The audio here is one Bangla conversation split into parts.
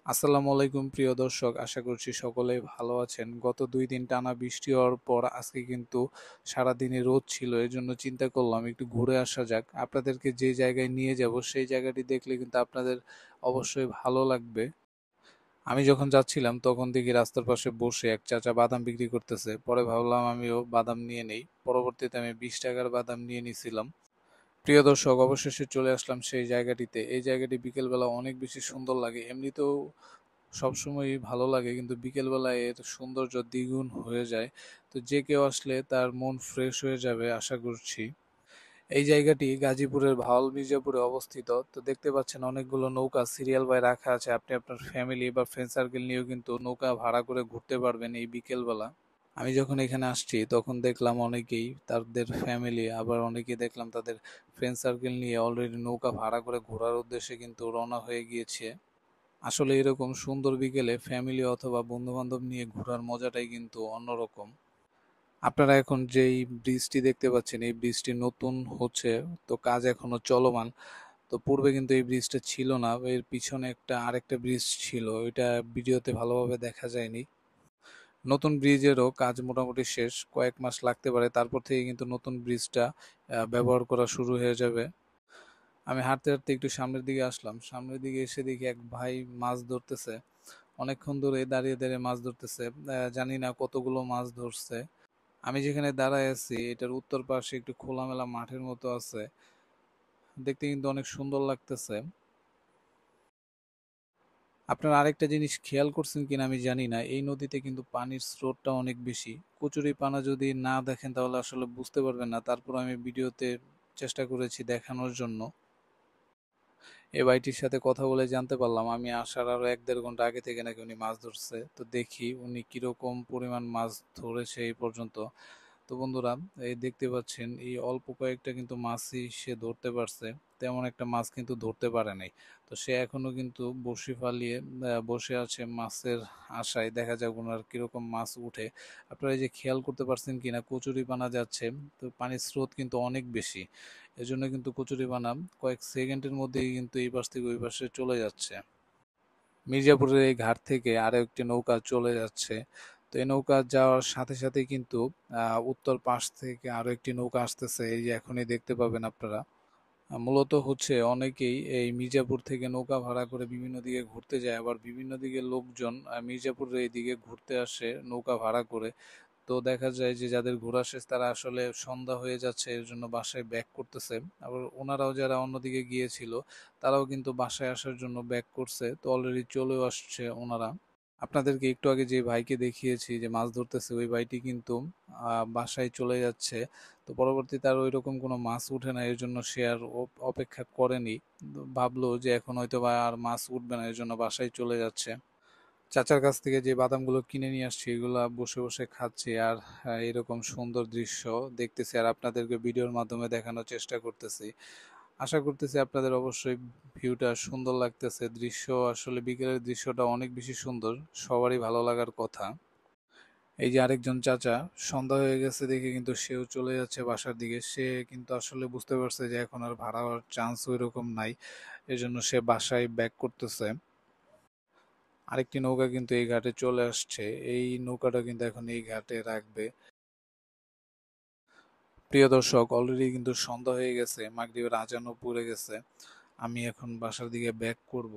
আসসালামু আলাইকুম প্রিয় দর্শক, আশা করছি সকলেই ভালো আছেন। গত ২ দিন টানা বৃষ্টি হওয়ার পর আজকে কিন্তু সারাদিনই রোদ ছিল, এজন্য চিন্তা করলাম একটু ঘুরে আসা যাক। আপনাদেরকে যে জায়গায় নিয়ে যাব সেই জায়গাটি দেখলে কিন্তু আপনাদের অবশ্যই ভালো লাগবে। আমি যখন যাচ্ছিলাম তখন দেখি রাস্তার পাশে বসে এক চাচা বাদাম বিক্রি করতেছে। পরে ভাবলাম আমিও বাদাম নিয়ে নেই। পরবর্তীতে আমি 20 টাকার বাদাম নিয়ে নিছিলাম। প্রিয় দর্শক, অবশেষে চলে আসলাম সেই জায়গাটিতে। এই জায়গাটি বিকেলবেলা অনেক বেশি সুন্দর লাগে। এমনিতেও সবসময়ই ভালো লাগে, কিন্তু বিকেলবেলায় এর সৌন্দর্য দ্বিগুণ হয়ে যায়। তো যে কেউ আসলে তার মন ফ্রেশ হয়ে যাবে আশা করছি। এই জায়গাটি গাজীপুরের ভাওয়াল মির্জাপুরে অবস্থিত। তো দেখতে পাচ্ছেন অনেকগুলো নৌকা সিরিয়াল বাই রাখা আছে। আপনি আপনার ফ্যামিলি বা ফ্রেন্ড সার্কেল নিয়েও কিন্তু নৌকা ভাড়া করে ঘুরতে পারবেন এই বিকেলবেলা। আমি যখন এখানে আসছি তখন দেখলাম অনেকেই তাদের ফ্যামিলি, আবার অনেকেই দেখলাম তাদের ফ্রেন্ড সার্কেল নিয়ে অলরেডি নৌকা ভাড়া করে ঘোরার উদ্দেশ্যে কিন্তু রওনা হয়ে গিয়েছে। আসলে এরকম সুন্দর বিকেলে ফ্যামিলি অথবা বন্ধু বান্ধব নিয়ে ঘোরার মজাটাই কিন্তু অন্যরকম। আপনারা এখন যেই ব্রিজটি দেখতে পাচ্ছেন এই ব্রিজটি নতুন হচ্ছে, তো কাজ এখনো চলমান। তো পূর্বে কিন্তু এই ব্রিজটা ছিল না, এর পিছনে আরেকটা ব্রিজ ছিল, ওইটা ভিডিওতে ভালোভাবে দেখা যায়নি। নতুন ব্রিজেরও কাজ মোটামুটি শেষ, কয়েক মাস লাগতে পারে, তারপর থেকে কিন্তু নতুন ব্রিজটা ব্যবহার করা শুরু হয়ে যাবে। আমি হাঁটতে হাঁটতে একটু সামনের দিকে আসলাম, সামনের দিকে এসে দেখি এক ভাই মাছ ধরতেছে। অনেকক্ষণ ধরে দাঁড়িয়ে দাঁড়িয়ে মাছ ধরতেছে। জানি না কতগুলো মাছ ধরছে। আমি যেখানে দাঁড়ায় আছি এটার উত্তর পাশে একটু খোলামেলা মাঠের মতো আছে, দেখতে কিন্তু অনেক সুন্দর লাগতেছে। আপনারা আরেকটা জিনিস খেয়াল করছেন কিনা আমি জানি না, এই নদীতে কিন্তু পানির স্রোতটা অনেক বেশি। কচুরিপানা যদি না দেখেন তাহলে আসলে বুঝতে পারবেন না, তারপর আমি ভিডিওতে চেষ্টা করেছি দেখানোর জন্য। এই ভাইটির সাথে কথা বলে জানতে পারলাম আমি আসার আরো 1-1.5 ঘন্টা আগে থেকে নাকি উনি মাছ ধরছে। তো দেখি উনি কিরকম পরিমাণ মাছ ধরেছে এই পর্যন্ত। তো বন্ধুরা, এই দেখতে পাচ্ছেন এই অল্প কয়েকটা কিন্তু মাছই সে ধরতে পারছে, তেমন একটা মাছ কিন্তু ধরতে পারে নাই। তো সে এখনো কিন্তু বড়শি ফালিয়ে বসে আছে মাছের আশায়, দেখা যাক ওনার কিরকম মাছ উঠে। আপনারা এই যে খেয়াল করতে পারছেন কিনা কচুরিপানা যাচ্ছে, তো পানির স্রোত কিন্তু অনেক বেশি, এজন্য কিন্তু কচুরিপানা কয়েক সেকেন্ডের মধ্যেই কিন্তু এই পাশ থেকে ওই পাশে চলে যাচ্ছে। মির্জাপুরের এই ঘাট থেকে আরো একটি নৌকা চলে যাচ্ছে। তো এই নৌকা যাওয়ার সাথে সাথে কিন্তু উত্তর পাশ থেকে আরো একটি নৌকা আসতেছে, এই যে এখনই দেখতে পাবেন আপনারা। মূলত হচ্ছে অনেকেই এই মির্জাপুর থেকে নৌকা ভাড়া করে বিভিন্ন দিকে ঘুরতে যায়, আবার বিভিন্ন দিকে লোকজন মির্জাপুরের এই দিকে ঘুরতে আসে নৌকা ভাড়া করে। তো দেখা যায় যে যাদের ঘোরা শেষ তারা আসলে সন্ধ্যা হয়ে যাচ্ছে, এর জন্য বাসায় ব্যাক করতেছে। আবার ওনারাও যারা অন্যদিকে গিয়েছিল তারাও কিন্তু বাসায় আসার জন্য ব্যাক করছে, তো অলরেডি চলেও আসছে ওনারা। আপনাদেরকে একটু আগে যে ভাইকে দেখিয়েছি যে মাছ ধরতেছে, ওই ভাইটি কিন্তু বাসায় চলে যাচ্ছে। তো পরবর্তীতে আর ওইরকম কোনো মাছ উঠে না, এর জন্য সে আর অপেক্ষা করেনি। তো ভাবলো যে এখন হয়তো বা আর মাছ উঠবে না, এর জন্য বাসায় চলে যাচ্ছে। চাচার কাছ থেকে যে বাদামগুলো কিনে নিয়ে আসছি এগুলা বসে বসে খাচ্ছি, আর এরকম সুন্দর দৃশ্য দেখতেছি আর আপনাদেরকে ভিডিওর মাধ্যমে দেখানোর চেষ্টা করতেছি। আশা করতেছি আপনাদের অবশ্যই ভিউটা সুন্দর লাগতেছে। দৃশ্য আসলে বিকেলের দৃশ্যটা অনেক বেশি সুন্দর, সবারই ভালো লাগার কথা। এই যে আরেকজন চাচা, সন্ধ্যা হয়ে গেছে দেখে কিন্তু সেও চলে যাচ্ছে বাসার দিকে। সে কিন্তু আসলে বুঝতে পারছে যে এখন আর ভাড়া হওয়ার চান্স ওইরকম নাই, এজন্য সে বাসায় ব্যাক করতেছে। আরেকটি নৌকা কিন্তু এই ঘাটে চলে আসছে, এই নৌকাটা কিন্তু এখন এই ঘাটে রাখবে। প্রিয় দর্শক, অলরেডি কিন্তু সন্ধ্যা হয়ে গেছে, মাগরিবের আজানও পড়ে গেছে। আমি এখন বাসার দিকে ব্যাক করব।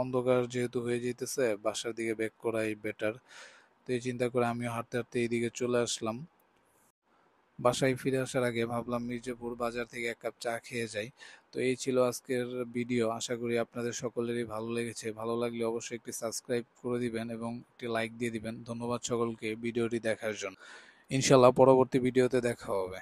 অন্ধকার যেহেতু হয়ে যেতেছে, বাসার দিকে ব্যাক করাই বেটার। তো এই চিন্তা করে আমিও হাঁটতে হাঁটতে এইদিকে চলে আসলাম। বাসায় ফিরে আসার আগে ভাবলাম মির্জাপুর বাজার থেকে এক কাপ চা খেয়ে যাই। তো এই ছিল আজকের ভিডিও, আশা করি আপনাদের সকলেরই ভালো লেগেছে। ভালো লাগলে অবশ্যই একটি সাবস্ক্রাইব করে দিবেন এবং একটি লাইক দিয়ে দিবেন। ধন্যবাদ সকলকে ভিডিওটি দেখার জন্য। ইনশাল্লাহ পরবর্তী ভিডিওতে দেখা হবে।